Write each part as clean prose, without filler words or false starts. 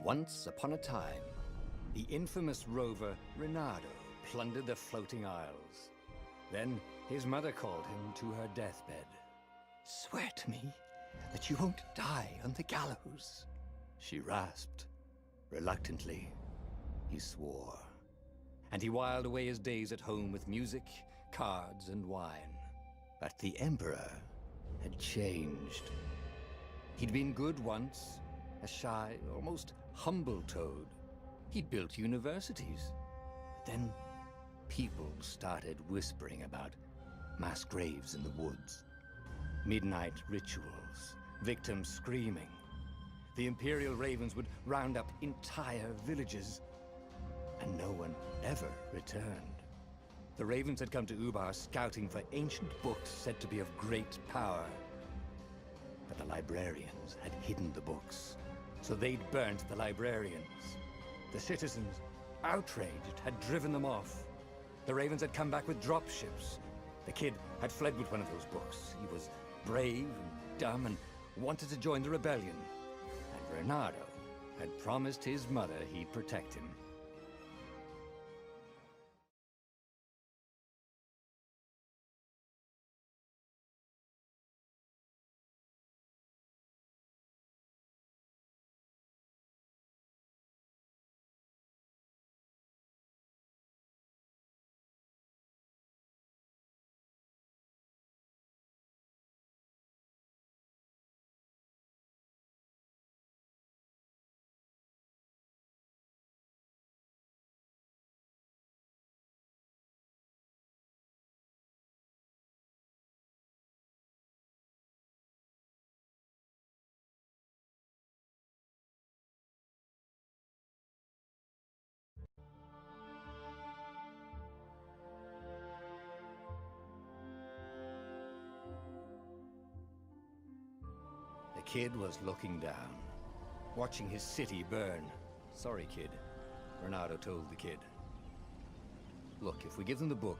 Once upon a time, the infamous rover Reynardo plundered the floating isles. Then his mother called him to her deathbed. "Swear to me that you won't die on the gallows," she rasped. Reluctantly, he swore. And he whiled away his days at home with music, cards, and wine. But the Emperor had changed. He'd been good once, a shy, almost humble toad. He'd built universities. But then people started whispering about mass graves in the woods, midnight rituals, victims screaming. The Imperial Ravens would round up entire villages, and no one ever returned. The Ravens had come to Ubar scouting for ancient books said to be of great power. But the librarians had hidden the books, so they'd burnt the librarians. The citizens, outraged, had driven them off. The Ravens had come back with dropships. The kid had fled with one of those books. He was brave and dumb and wanted to join the rebellion. And Reynardo had promised his mother he'd protect him. The kid was looking down, watching his city burn. "Sorry, kid," Reynardo told the kid. "Look, if we give them the book,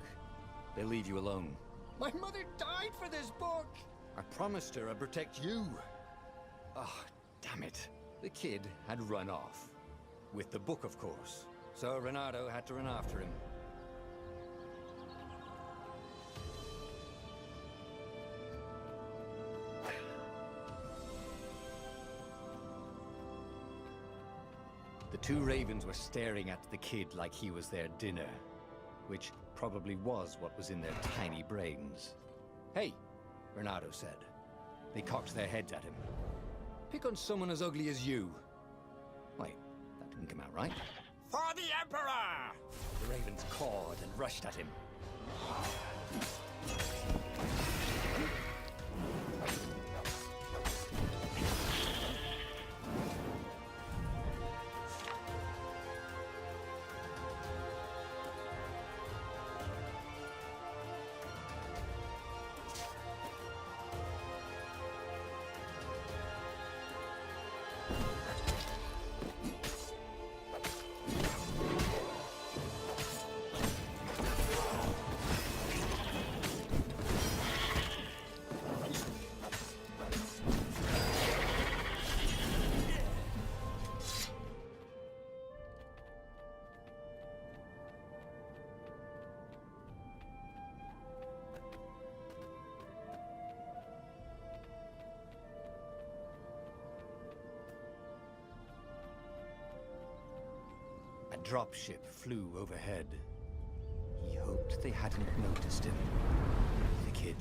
they'll leave you alone." "My mother died for this book!" "I promised her I'd protect you." "Ah, damn it." The kid had run off. With the book, of course. So Reynardo had to run after him. The two ravens were staring at the kid like he was their dinner, which probably was what was in their tiny brains. "Hey," Reynardo said. They cocked their heads at him. "Pick on someone as ugly as you." Wait, that didn't come out right. "For the Emperor!" The ravens cawed and rushed at him. A dropship flew overhead. He hoped they hadn't noticed him. The kid.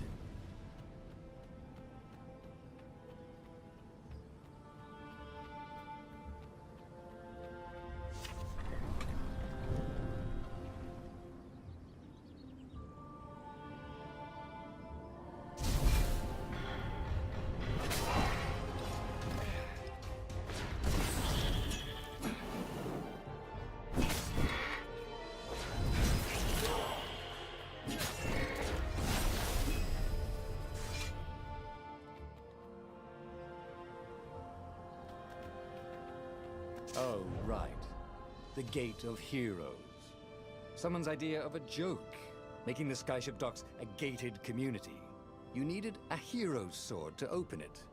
Oh, right. The Gate of Heroes. Someone's idea of a joke, making the skyship docks a gated community. You needed a hero's sword to open it.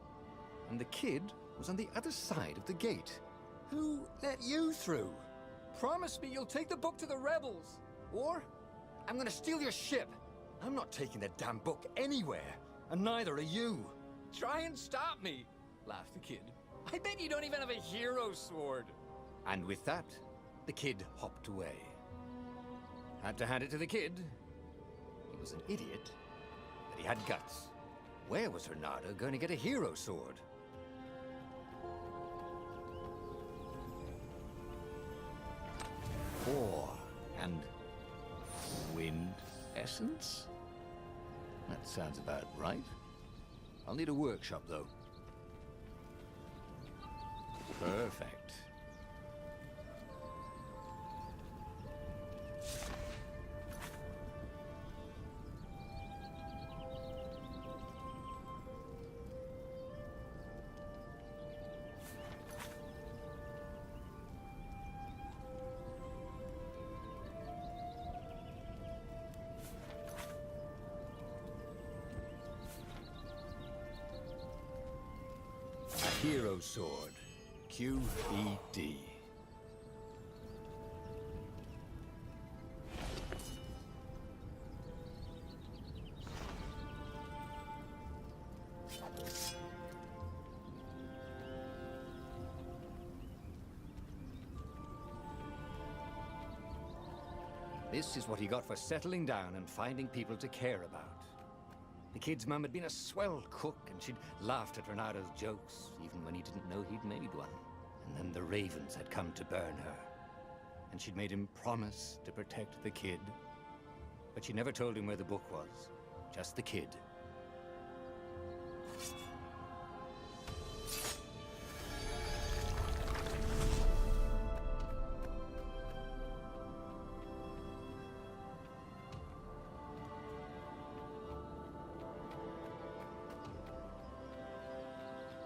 And the kid was on the other side of the gate. Who let you through? Promise me you'll take the book to the rebels, or I'm gonna steal your ship. I'm not taking that damn book anywhere, and neither are you. Try and stop me, laughed the kid. I bet you don't even have a hero sword. And with that, the kid hopped away. Had to hand it to the kid. He was an idiot, but he had guts. Where was Renato going to get a hero sword? Ore and wind essence? That sounds about right. I'll need a workshop, though. Perfect. Hero Sword, QED. This is what he got for settling down and finding people to care about. The kid's mum had been a swell cook, and she'd laughed at Renato's jokes, even when he didn't know he'd made one. And then the ravens had come to burn her. And she'd made him promise to protect the kid. But she never told him where the book was. Just the kid.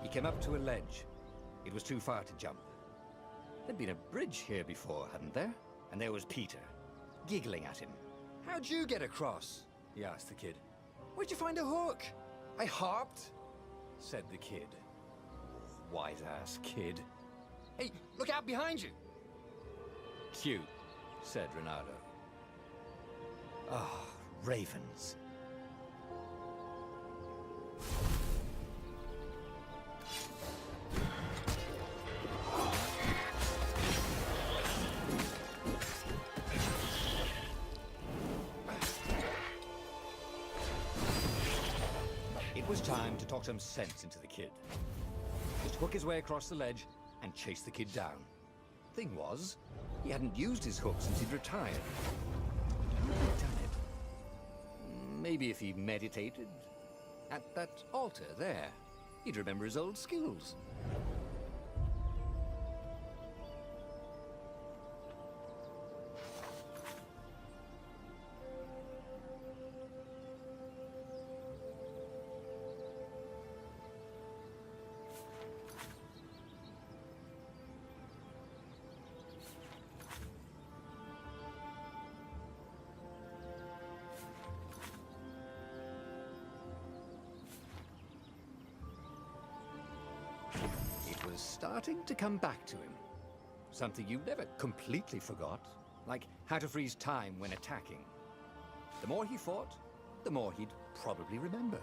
He came up to a ledge. It was too far to jump. There'd been a bridge here before, hadn't there? And there was Peter, giggling at him. How'd you get across? He asked the kid. Where'd you find a hook? I hopped, said the kid. White-ass kid. Hey, look out behind you! Cute, said Renato. Ah, ravens. It was time to talk some sense into the kid. Just hook his way across the ledge and chase the kid down. Thing was, he hadn't used his hook since he'd retired. How had he done it? Maybe if he meditated at that altar there, he'd remember his old skills. Starting to come back to him. Something you never completely forgot, like how to freeze time when attacking. The more he fought, the more he'd probably remember.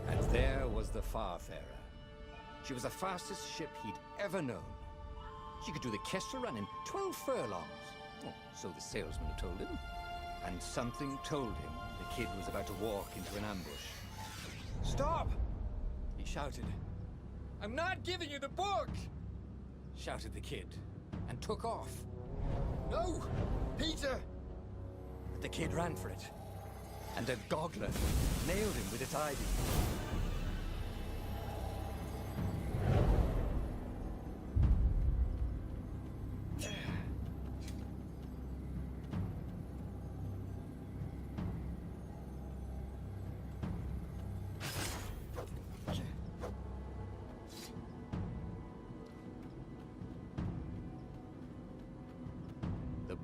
And there was the Farfarer. She was the fastest ship he'd ever known. She could do the Kestra run in 12 furlongs. Oh, so the salesman had told him. And something told him the kid was about to walk into an ambush. Stop! He shouted. I'm not giving you the book! Shouted the kid, and took off. No! Peter! But the kid ran for it. And a goggler nailed him with its ivy.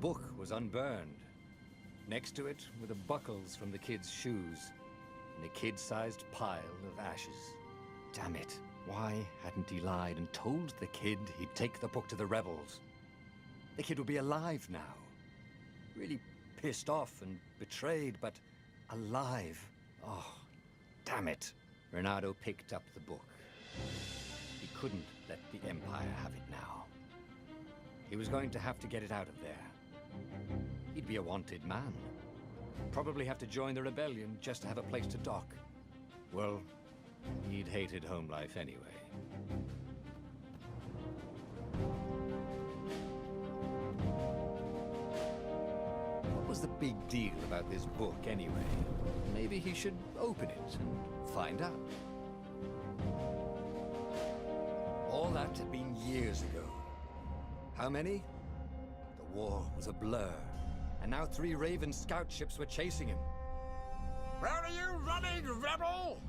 book was unburned. Next to it were the buckles from the kid's shoes, and a kid-sized pile of ashes. Damn it, why hadn't he lied and told the kid he'd take the book to the rebels? The kid would be alive now. Really pissed off and betrayed, but alive. Oh, damn it. Reynardo picked up the book. He couldn't let the Empire have it now. He was going to have to get it out of there. He'd be a wanted man. Probably have to join the rebellion just to have a place to dock. Well, he'd hated home life anyway. What was the big deal about this book anyway? Maybe he should open it and find out. All that had been years ago. How many? The war was a blur, and now 3 Raven scout ships were chasing him. "Where are you running, rebel?"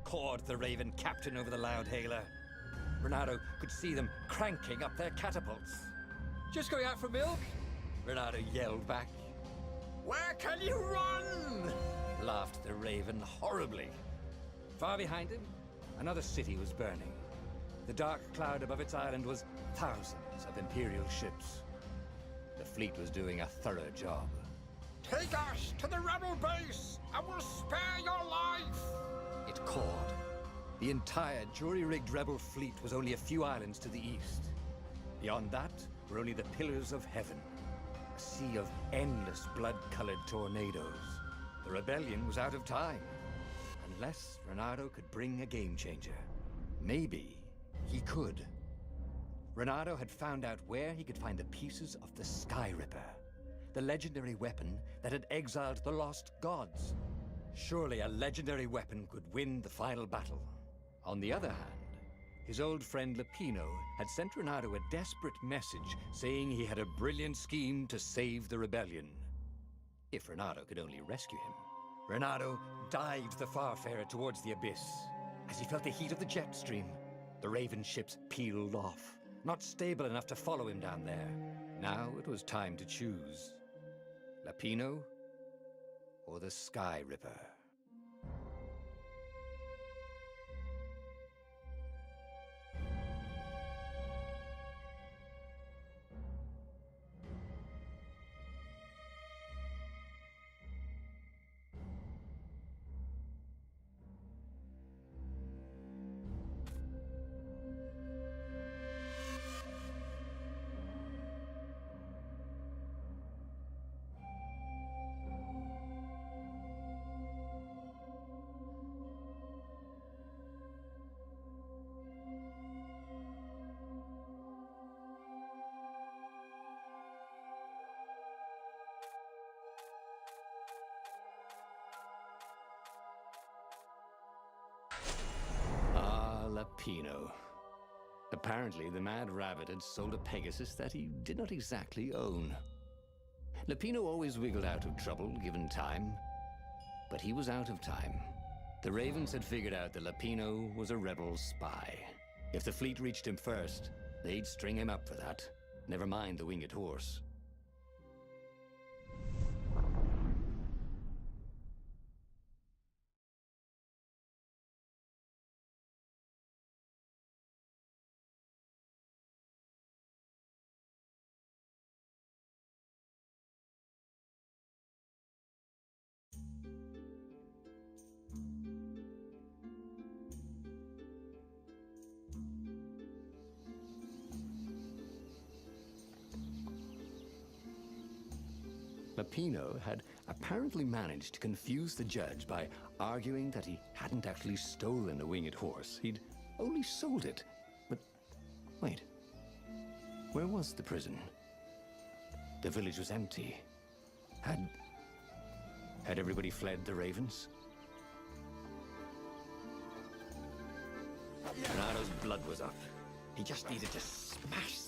cawed the Raven captain over the loud hailer. Reynardo could see them cranking up their catapults. "Just going out for milk?" Reynardo yelled back. "Where can you run?" laughed the Raven horribly. Far behind him, another city was burning. The dark cloud above its island was thousands of Imperial ships. The fleet was doing a thorough job. "Take us to the rebel base, and we'll spare your life!" it cawed. The entire jury-rigged rebel fleet was only a few islands to the east. Beyond that were only the pillars of heaven, a sea of endless blood-colored tornadoes. The rebellion was out of time, unless Reynardo could bring a game-changer. Maybe he could. Reynardo had found out where he could find the pieces of the Sky Ripper, the legendary weapon that had exiled the lost gods. Surely a legendary weapon could win the final battle. On the other hand, his old friend Lapino had sent Reynardo a desperate message saying he had a brilliant scheme to save the rebellion. If Reynardo could only rescue him. Reynardo dived the Farfarer towards the abyss. As he felt the heat of the jet stream, the Raven ships peeled off, not stable enough to follow him down there. Now it was time to choose. Lapino or the Sky Ripper? Lapino. Apparently, the Mad Rabbit had sold a Pegasus that he did not exactly own. Lapino always wiggled out of trouble, given time. But he was out of time. The Ravens had figured out that Lapino was a rebel spy. If the fleet reached him first, they'd string him up for that. Never mind the winged horse. Lapino had apparently managed to confuse the judge by arguing that he hadn't actually stolen a winged horse. He'd only sold it. But wait, where was the prison? The village was empty. Had everybody fled the Ravens? Reynardo's blood was up. He just needed to smash